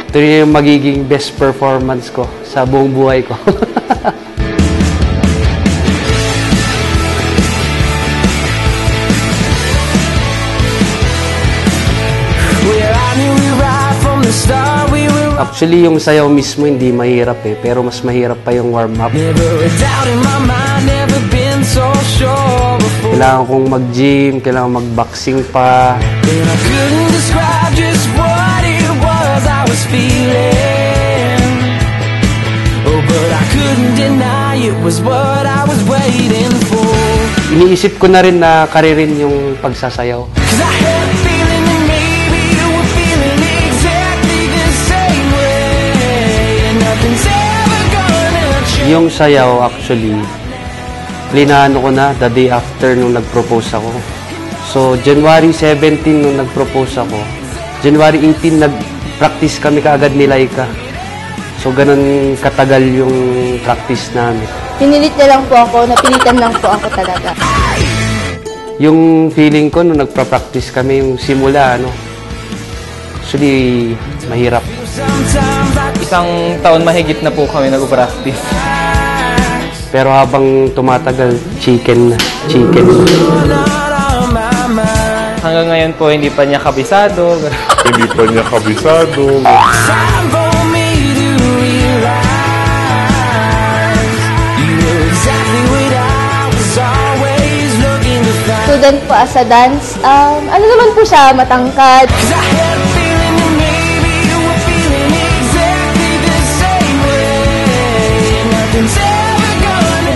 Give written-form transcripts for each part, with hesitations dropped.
Ito yung magiging best performance ko sa buong buhay ko. Actually, yung sayaw mismo hindi mahirap eh, pero mas mahirap pa yung warm-up. Kailangan kong mag-gym, kailangan mag-boxing pa. Iniisip ko na rin na karirin yung pagsasayaw. Yung sayaw, actually, plinaano ko na the day after nung nag-propose ako. So, January 17 nung nag-propose ako, January 18 nag-practice kami kaagad ni Laika. So, ganun katagal yung practice namin. Pinilit niya lang po ako, napilitan lang po ako talaga. Yung feeling ko nung nagpa-practice kami, yung simula, actually, mahirap. Isang taon mahigit na po kami nag-practice. Pero habang tumatagal, chicken na. Hanggang ngayon po, hindi pa niya kabisado. Hindi pa niya kabisado. Student po as a dance, ano naman po siya, matangkad.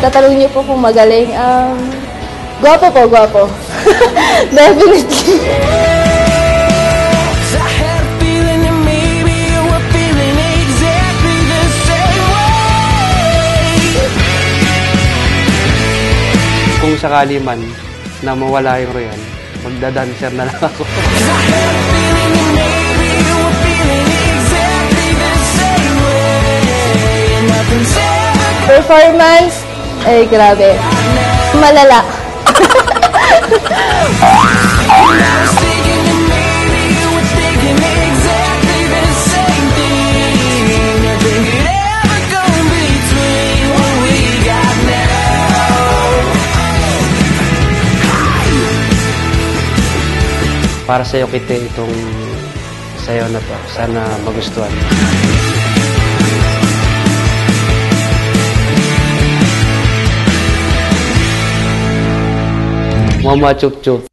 Tatanungin niyo po kung magaling. Gwapo po, gwapo. Definitely. Kung sakali man na mawala yung Royan, magda-dancer na lang ako. Performance, ay grabe. Malala. Para sa'yo, Kite, itong sayo na to. Sana magustuhan. Mama chup chup.